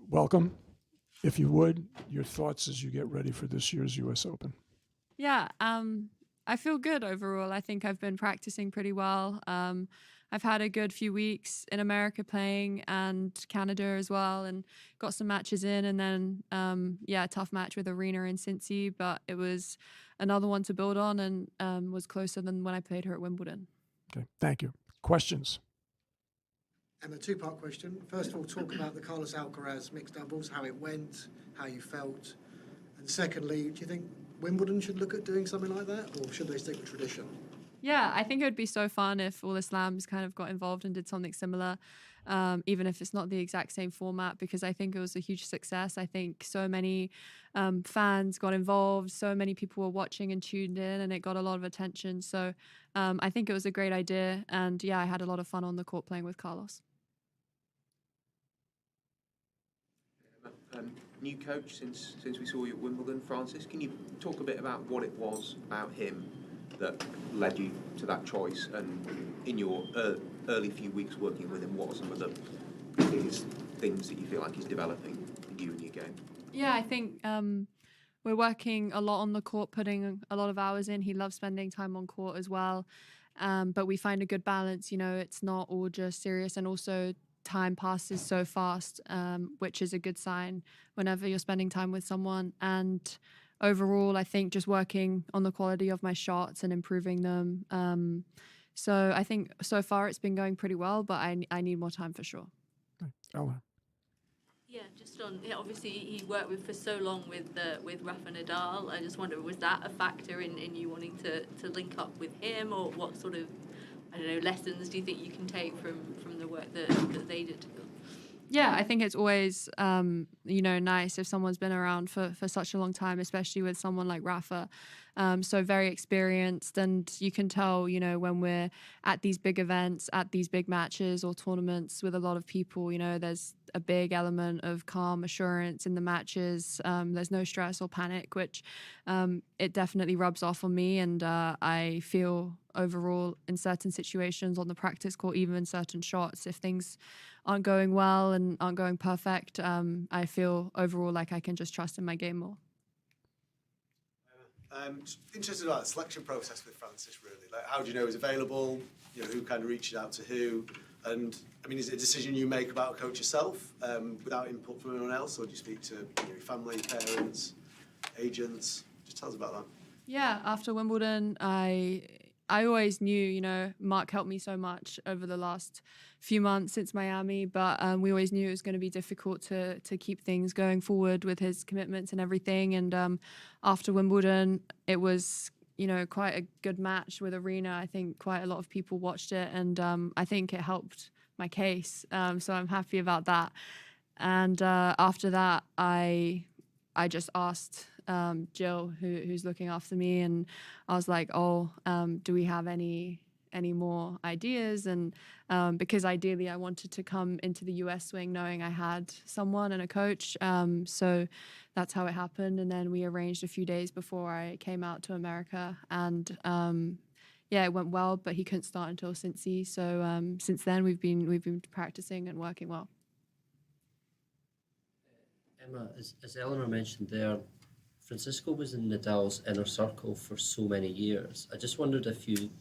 welcome. If you would, your thoughts as you get ready for this year's U.S. Open. Yeah, I feel good overall. I think I've been practicing pretty well. I've had a good few weeks in America playing and Canada as well, and got some matches in. And then, a tough match with Aryna in Cincy, but it was another one to build on and was closer than when I played her at Wimbledon. Okay, thank you. Questions? Emma, two-part question. First of all, talk about the Carlos Alcaraz mixed doubles, how it went, how you felt. And secondly, do you think Wimbledon should look at doing something like that, or should they stick with tradition? Yeah, I think it would be so fun if all the slams kind of got involved and did something similar, even if it's not the exact same format, because I think it was a huge success. I think so many fans got involved, so many people were watching and tuned in, and it got a lot of attention. So I think it was a great idea. And yeah, I had a lot of fun on the court playing with Carlos. New coach since we saw you at Wimbledon, Francis. Can you talk a bit about what it was about him that led you to that choice, and in your early few weeks working with him, what are some of the biggest things that you feel like he's developing in you and your game? Yeah, I think we're working a lot on the court, putting a lot of hours in. He loves spending time on court as well, but we find a good balance. It's not all just serious, and also time passes so fast, which is a good sign whenever you're spending time with someone. And overall, I think just working on the quality of my shots and improving them. So I think so far it's been going pretty well, but I need more time for sure. Ella. Yeah, just on, obviously he worked with for so long with Rafa Nadal. I just wonder, was that a factor in you wanting to link up with him, or what sort of, I don't know, lessons do you think you can take from the work that they did together? Yeah, I think it's always, nice if someone's been around for such a long time, especially with someone like Rafa. So very experienced, and you can tell, when we're at these big events, at these big matches or tournaments with a lot of people, there's a big element of calm assurance in the matches. There's no stress or panic, which it definitely rubs off on me. And I feel overall in certain situations on the practice court, even in certain shots, if things aren't going well and aren't going perfect, I feel overall like I can just trust in my game more. Interested about the selection process with Francis, really. Like, how do you know he's available? Who kind of reaches out to who? And I mean, is it a decision you make about a coach yourself, without input from anyone else, or do you speak to your family, parents, agents? Just tell us about that. Yeah, after Wimbledon, I always knew, Mark helped me so much over the last few months since Miami, but we always knew it was going to be difficult to keep things going forward with his commitments and everything. And after Wimbledon, it was, quite a good match with Aryna. I think quite a lot of people watched it, and I think it helped my case. So I'm happy about that. And after that, I just asked Jill, who's looking after me, and I was like, do we have any more ideas? And because ideally I wanted to come into the US swing knowing I had someone and a coach, so that's how it happened. And then we arranged a few days before I came out to America, and it went well, but he couldn't start until Cincy. So since then we've been practicing and working well. Emma, as Eleanor mentioned there, Francisco was in Nadal's inner circle for so many years. I just wondered if you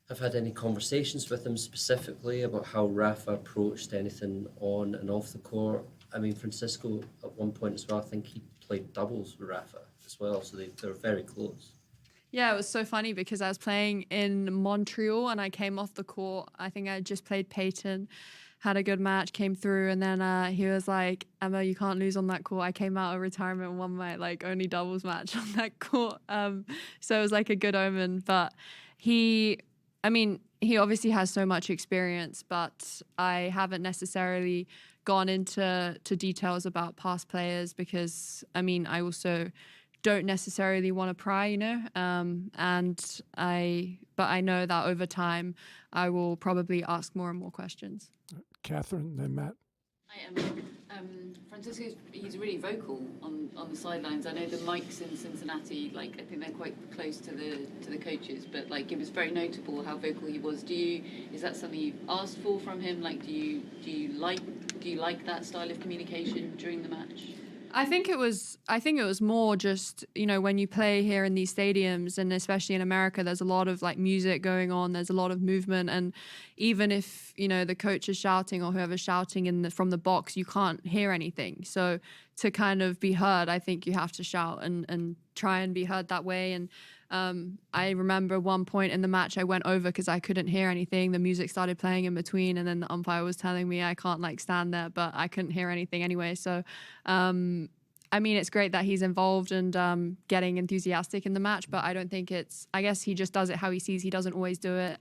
have had any conversations with him specifically about how Rafa approached anything on and off the court. I mean, Francisco at one point as well, I think he played doubles with Rafa as well, so they were very close. Yeah, it was so funny because I was playing in Montreal and I came off the court. I think I just played Peyton, had a good match, came through, and then he was like, Emma, you can't lose on that court. I came out of retirement and won my only doubles match on that court. So it was like a good omen. But he obviously has so much experience, but I haven't necessarily gone into details about past players because, I also don't necessarily want to pry, but I know that over time I will probably ask more and more questions. Catherine, then Matt. Francisco, he's really vocal on the sidelines. I know the mics in Cincinnati, I think they're quite close to the coaches, but it was very notable how vocal he was. Is that something you've asked for from him? Do you like Do you like that style of communication during the match? I think it was more just, you know, when you play here in these stadiums, and especially in America, there's a lot of like music going on, there's a lot of movement, and even if, you know, the coach is shouting or whoever's shouting from the box, you can't hear anything. So to kind of be heard, I think you have to shout and try and be heard that way. And I remember one point in the match I went over because I couldn't hear anything. The music started playing in between, and then the umpire was telling me I can't like stand there, but I couldn't hear anything anyway. So I mean, it's great that he's involved and getting enthusiastic in the match, but I don't think I guess he just does it how he sees. He doesn't always do it.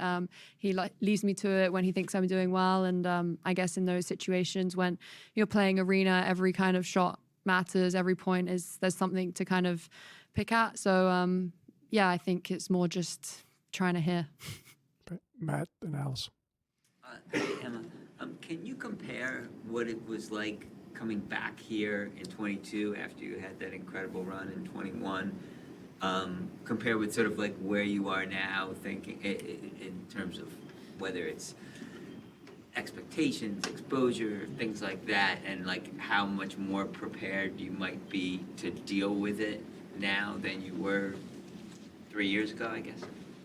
He leaves me to it when he thinks I'm doing well. And I guess in those situations when you're playing Aryna, every kind of shot matters. Every point there's something to kind of pick at. So yeah, I think it's more just trying to hear. Matt and Alice. Hey, Emma, can you compare what it was like coming back here in 22 after you had that incredible run in 21, compare with sort of like where you are now, thinking in terms of whether it's expectations, exposure, things like that, and like how much more prepared you might be to deal with it now than you were 3 years ago, I guess?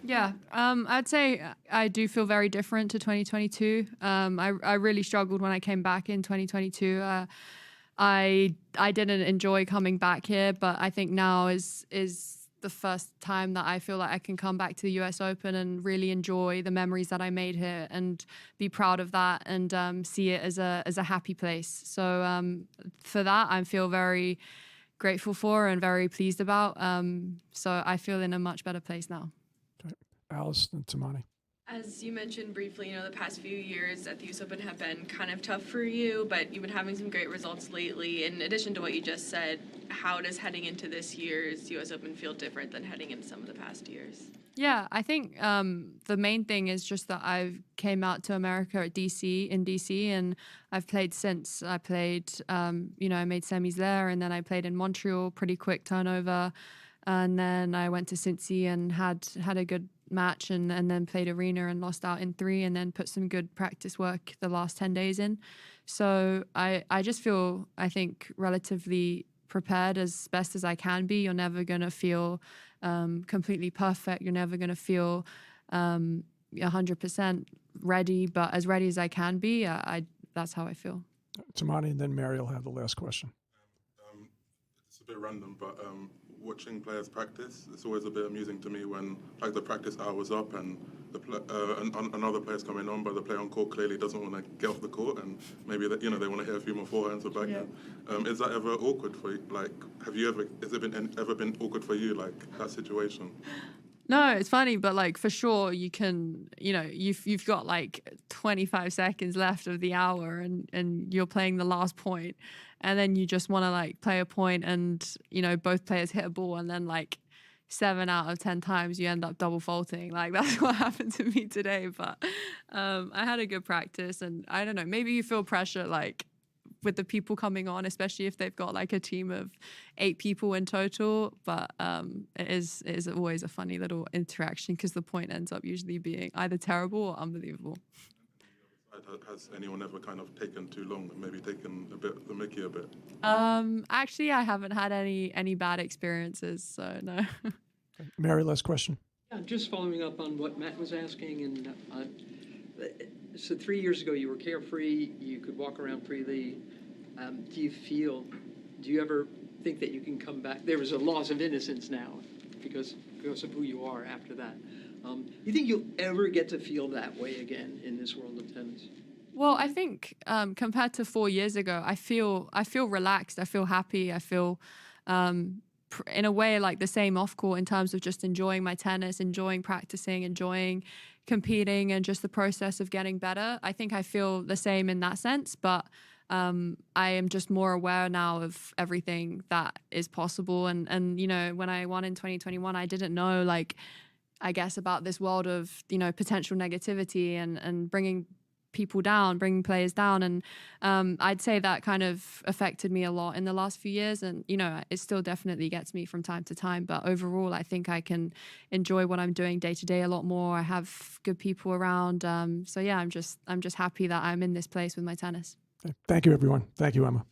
Yeah, I'd say I do feel very different to 2022. I really struggled when I came back in 2022. I didn't enjoy coming back here, but I think now is the first time that I feel like I can come back to the US Open and really enjoy the memories that I made here and be proud of that and see it as a happy place. So for that, I feel very grateful for and very pleased about. So I feel in a much better place now. Alice and Tamani. As you mentioned briefly, you know, the past few years at the US Open have been kind of tough for you, but you've been having some great results lately. In addition to what you just said, how does heading into this year's US Open feel different than heading into some of the past years? Yeah, I think the main thing is just that I came out to America in DC, and I've played since. I played, you know, I made semis there, and then I played in Montreal, pretty quick turnover, and then I went to Cincy and had a good match and then played Aryna and lost out in 3 and then put some good practice work the last 10 days in. So I just feel, I think, relatively prepared as best as I can be. You're never going to feel completely perfect. You're never going to feel 100% ready, but as ready as I can be, that's how I feel. Tamani, and then Mary will have the last question. It's a bit random, but watching players practice, it's always a bit amusing to me when like the practice hour's up and another player's coming on, but the player on court clearly doesn't want to get off the court, and maybe they want to hit a few more forehands or backhand. Yeah. Is that ever awkward for you? Like, has it ever been awkward for you, like that situation? No, it's funny, but like for sure you can, you know, you've got like 25 seconds left of the hour and you're playing the last point, and then you just want to like play a point and, you know, both players hit a ball, and then like 7 out of 10 times you end up double faulting. Like that's what happened to me today, but I had a good practice, and I don't know, maybe you feel pressure like with the people coming on, especially if they've got like a team of 8 people in total. But it is always a funny little interaction because the point ends up usually being either terrible or unbelievable. Has anyone ever kind of taken too long and maybe taken the mickey a bit? Actually, I haven't had any bad experiences, so no. Mary, last question. Yeah, just following up on what Matt was asking, and so 3 years ago you were carefree, you could walk around freely. Do you ever think that you can come back? There was a loss of innocence now because of who you are after that. You think you'll ever get to feel that way again in this world of tennis? Well, I think compared to 4 years ago, I feel relaxed. I feel happy. I feel in a way like the same off court in terms of just enjoying my tennis, enjoying practicing, enjoying competing, and just the process of getting better. I think I feel the same in that sense, but I am just more aware now of everything that is possible. And you know, when I won in 2021, I didn't know, like, I guess, about this world of, you know, potential negativity and bringing people down, bringing players down. And I'd say that kind of affected me a lot in the last few years. And, you know, it still definitely gets me from time to time. But overall, I think I can enjoy what I'm doing day to day a lot more. I have good people around. So yeah, I'm just happy that I'm in this place with my tennis. Thank you, everyone. Thank you, Emma.